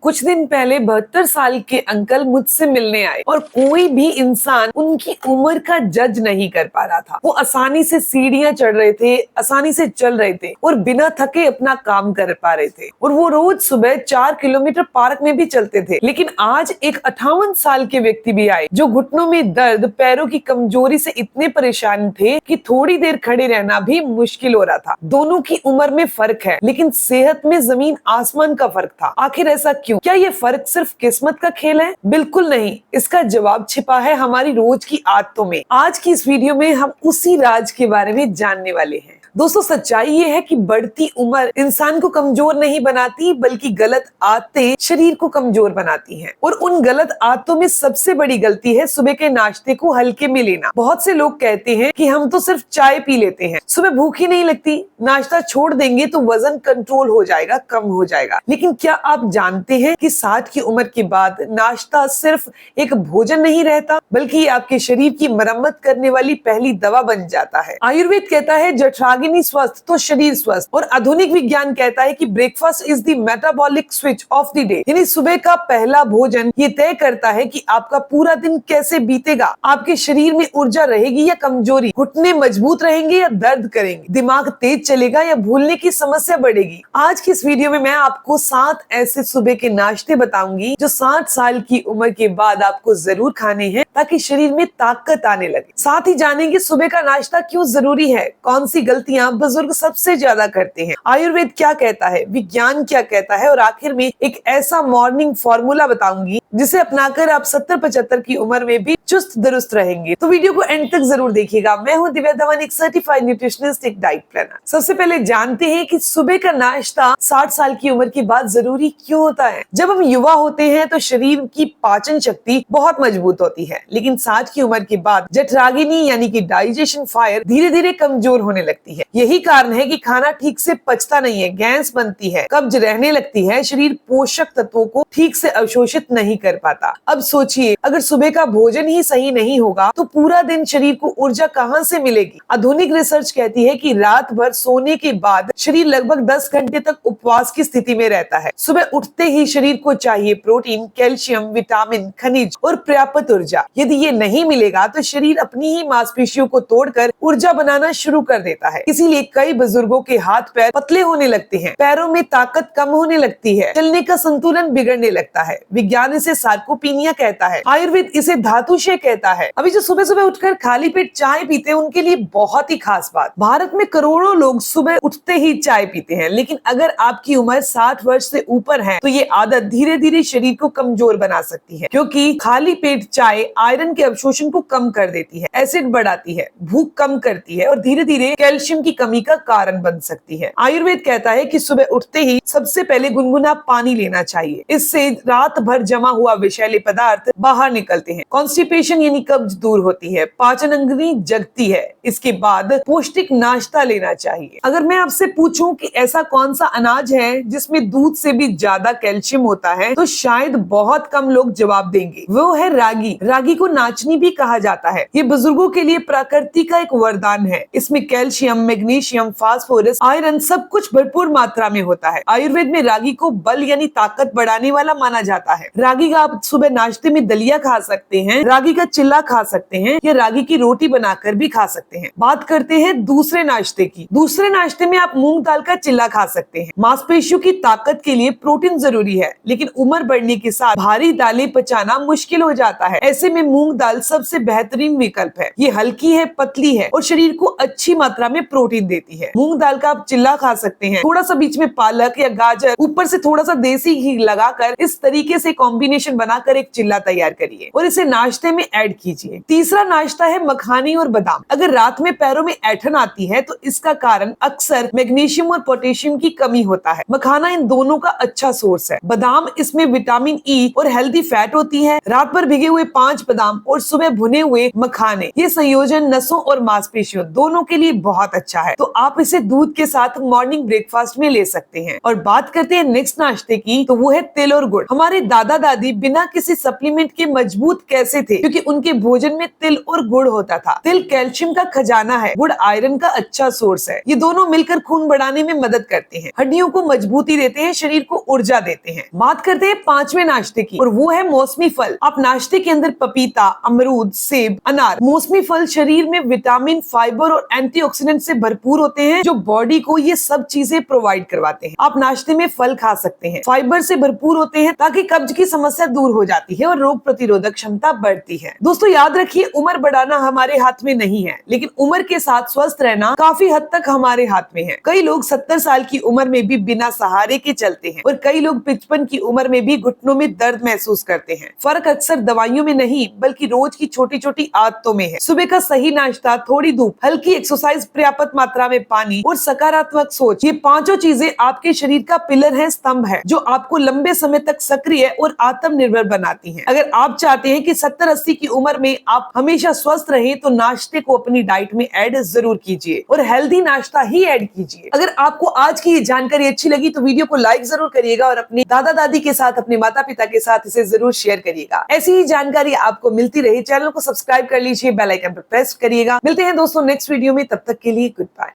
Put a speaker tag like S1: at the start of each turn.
S1: कुछ दिन पहले 72 साल के अंकल मुझसे मिलने आए और कोई भी इंसान उनकी उम्र का जज नहीं कर पा रहा था। वो आसानी से सीढ़ियां चढ़ रहे थे, आसानी से चल रहे थे और बिना थके अपना काम कर पा रहे थे। और वो रोज सुबह 4 किलोमीटर पार्क में भी चलते थे। लेकिन आज एक 58 साल के व्यक्ति भी आए जो घुटनों में दर्द, पैरों की कमजोरी से इतने परेशान थे कि थोड़ी देर खड़े रहना भी मुश्किल हो रहा था। दोनों की उम्र में फर्क है, लेकिन सेहत में जमीन आसमान का फर्क था। आखिर ऐसा क्यों? क्या ये फर्क सिर्फ किस्मत का खेल है? बिल्कुल नहीं, इसका जवाब छिपा है हमारी रोज की आदतों में। आज की इस वीडियो में हम उसी राज के बारे में जानने वाले हैं। दोस्तों, सच्चाई ये है कि बढ़ती उम्र इंसान को कमजोर नहीं बनाती, बल्कि गलत आदतें शरीर को कमजोर बनाती हैं। और उन गलत आदतों में सबसे बड़ी गलती है सुबह के नाश्ते को हल्के में लेना। बहुत से लोग कहते हैं कि हम तो सिर्फ चाय पी लेते हैं, सुबह भूख ही नहीं लगती, नाश्ता छोड़ देंगे तो वजन कंट्रोल हो जाएगा, कम हो जाएगा। लेकिन क्या आप जानते हैं कि 60 की उम्र के बाद नाश्ता सिर्फ एक भोजन नहीं रहता, बल्कि आपके शरीर की मरम्मत करने वाली पहली दवा बन जाता है। आयुर्वेद कहता है जठराग्नि स्वस्थ तो शरीर स्वस्थ, और आधुनिक विज्ञान कहता है कि breakfast is the metabolic switch off the day. यानी सुबह का पहला भोजन ये तय करता है कि आपका पूरा दिन कैसे बीतेगा। आपके शरीर में ऊर्जा रहेगी या कमजोरी, घुटने मजबूत रहेंगे या दर्द करेंगे, दिमाग तेज चलेगा या भूलने की समस्या बढ़ेगी। आज की इस वीडियो में मैं आपको 7 ऐसे सुबह के नाश्ते बताऊंगी जो 60 साल की उम्र के बाद आपको जरूर खाने हैं, ताकि शरीर में ताकत आने लगे। साथ ही जानेंगे सुबह का नाश्ता क्यों जरूरी है, कौन सी गलतियां बुजुर्ग सबसे ज्यादा करते हैं, आयुर्वेद क्या कहता है, विज्ञान क्या कहता है, और आखिर में एक ऐसा मॉर्निंग फॉर्मूला बताऊंगी जिसे अपनाकर आप 70-75 की उम्र में भी चुस्त दुरुस्त रहेंगे। तो वीडियो को एंड तक जरूर देखिएगा। मैं हूं दिव्या धवन, एक सर्टिफाइड न्यूट्रिशनिस्ट, एक डाइट प्लानर। सबसे पहले जानते हैं कि सुबह का नाश्ता 60 साल की उम्र के बाद जरूरी क्यों होता है। जब हम युवा होते हैं तो शरीर की पाचन शक्ति बहुत मजबूत होती है, लेकिन 60 की उम्र के बाद जठराग्नि यानी कि डाइजेशन फायर धीरे धीरे कमजोर होने लगती है। यही कारण है कि खाना ठीक से पचता नहीं है, गैस बनती है, कब्ज रहने लगती है, शरीर पोषक तत्वों को ठीक से अवशोषित नहीं कर पाता। अब सोचिए, अगर सुबह का भोजन ही सही नहीं होगा तो पूरा दिन शरीर को ऊर्जा कहां से मिलेगी। आधुनिक रिसर्च कहती है कि रात भर सोने के बाद शरीर लगभग 10 घंटे तक उपवास की स्थिति में रहता है। सुबह उठते ही शरीर को चाहिए प्रोटीन, कैल्शियम, विटामिन, खनिज और पर्याप्त ऊर्जा। यदि ये नहीं मिलेगा तो शरीर अपनी ही मांसपेशियों को तोड़कर ऊर्जा बनाना शुरू कर देता है। इसीलिए कई बुजुर्गों के हाथ पैर पतले होने लगते हैं, पैरों में ताकत कम होने लगती है, चलने का संतुलन बिगड़ने लगता है। विज्ञान इसे सार्कोपीनिया कहता है, आयुर्वेद इसे धातुशय कहता है। अभी जो सुबह सुबह उठकर खाली पेट चाय पीते हैं उनके लिए बहुत ही खास बात। भारत में करोड़ों लोग सुबह उठते ही चाय पीते हैं, लेकिन अगर आपकी उम्र 60 वर्ष से ऊपर है तो ये आदत धीरे धीरे शरीर को कमजोर बना सकती है, क्योंकि खाली पेट चाय आयरन के अवशोषण को कम कर देती है, एसिड बढ़ाती है, भूख कम करती है और धीरे धीरे कैल्शियम की कमी का कारण बन सकती है। आयुर्वेद कहता है कि सुबह उठते ही सबसे पहले गुनगुना पानी लेना चाहिए। इससे रात भर जमा हुआ विषैले पदार्थ बाहर निकलते हैं, कॉन्स्टिपेशन यानी कब्ज दूर होती है, पाचन अंगनी जगती है। इसके बाद पौष्टिक नाश्ता लेना चाहिए। अगर मैं आपसे पूछूं कि ऐसा कौन सा अनाज है जिसमें दूध से भी ज्यादा कैल्शियम होता है, तो शायद बहुत कम लोग जवाब देंगे। वो है रागी। रागी को नाचनी भी कहा जाता है। ये बुजुर्गों के लिए प्रकृति का एक वरदान है। इसमें कैल्शियम, मैग्नीशियम, फास्फोरस, आयरन सब कुछ भरपूर मात्रा में होता है। आयुर्वेद में रागी को बल यानी ताकत बढ़ाने वाला माना जाता है। रागी का आप सुबह नाश्ते में दलिया खा सकते हैं, रागी का चिल्ला खा सकते हैं, या रागी की रोटी बनाकर भी खा सकते हैं। बात करते हैं दूसरे नाश्ते की। दूसरे नाश्ते में आप मूंग दाल का चिल्ला खा सकते हैं। मांसपेशियों की ताकत के लिए प्रोटीन जरूरी है, लेकिन उम्र बढ़ने के साथ भारी दालें पचाना मुश्किल हो जाता है। ऐसे में मूंग दाल सबसे बेहतरीन विकल्प है। ये हल्की है, पतली है और शरीर को अच्छी मात्रा में प्रोटीन देती है। मूंग दाल का आप चिल्ला खा सकते हैं, थोड़ा सा बीच में पालक या गाजर, ऊपर से थोड़ा सा देसी घी लगाकर इस तरीके से कॉम्बिनेशन बनाकर एक चिल्ला तैयार करिए और इसे नाश्ते में ऐड कीजिए। तीसरा नाश्ता है मखानी और बादाम। अगर रात में पैरों में ऐंठन आती है तो इसका कारण अक्सर मैग्नीशियम और पोटेशियम की कमी होता है। मखाना इन दोनों का अच्छा सोर्स है। बादाम, इसमें विटामिन ई और हेल्दी फैट होती है। रात भर भिगे हुए 5 बादाम और सुबह भुने हुए मखाने, ये संयोजन नसों और मांसपेशियों दोनों के लिए बहुत अच्छा है, तो आप इसे दूध के साथ मॉर्निंग ब्रेकफास्ट में ले सकते हैं। और बात करते हैं नेक्स्ट नाश्ते की, तो वो है तिल और गुड़। हमारे दादा दादी बिना किसी सप्लीमेंट के मजबूत कैसे थे? क्योंकि उनके भोजन में तिल और गुड़ होता था। तिल कैल्शियम का खजाना है, गुड़ आयरन का अच्छा सोर्स है। ये दोनों मिलकर खून बढ़ाने में मदद करते हैं, हड्डियों को मजबूती देते हैं, शरीर को ऊर्जा देते हैं। बात करते हैं पांचवें नाश्ते की, और वो है मौसमी फल। आप नाश्ते के अंदर पपीता, अमरूद, सेब, अनार, मौसमी फल शरीर में विटामिन, फाइबर और एंटीऑक्सीडेंट से भरपूर होते हैं, जो बॉडी को ये सब चीजें प्रोवाइड करवाते हैं। आप नाश्ते में फल खा सकते हैं, फाइबर से भरपूर होते हैं, ताकि कब्ज की समस्या दूर हो जाती है और रोग प्रतिरोधक क्षमता बढ़ती है। दोस्तों याद रखिए, उम्र बढ़ाना हमारे हाथ में नहीं है, लेकिन उम्र के साथ स्वस्थ रहना काफी हद तक हमारे हाथ में है। कई लोग 70 साल की उम्र में भी बिना सहारे के चलते हैं, और कई लोग 55 की उम्र में भी घुटनों में दर्द महसूस करते हैं। फर्क अक्सर दवाइयों में नहीं, बल्कि रोज की छोटी छोटी आदतों में है। सुबह का सही नाश्ता, थोड़ी धूप, हल्की एक्सरसाइज, पर्याप्त मात्रा में पानी और सकारात्मक सोच, ये पांचों चीजें आपके शरीर का पिलर है, स्तंभ है, जो आपको लंबे समय तक सक्रिय और आत्मनिर्भर बनाती है। अगर आप चाहते हैं कि 70-80 की उम्र में आप हमेशा स्वस्थ रहें, तो नाश्ते को अपनी डाइट में ऐड जरूर कीजिए, और हेल्दी नाश्ता ही ऐड कीजिए। अगर आपको आज की ये जानकारी अच्छी लगी तो वीडियो को लाइक जरूर करिएगा, और अपने दादा दादी के साथ, अपने माता पिता के साथ इसे जरूर शेयर करिएगा। ऐसी ही जानकारी आपको मिलती रहे, चैनल को सब्सक्राइब कर लीजिए, बेल आइकन पर प्रेस करिएगा। मिलते हैं दोस्तों नेक्स्ट वीडियो में, तब तक के लिए गुड बाय।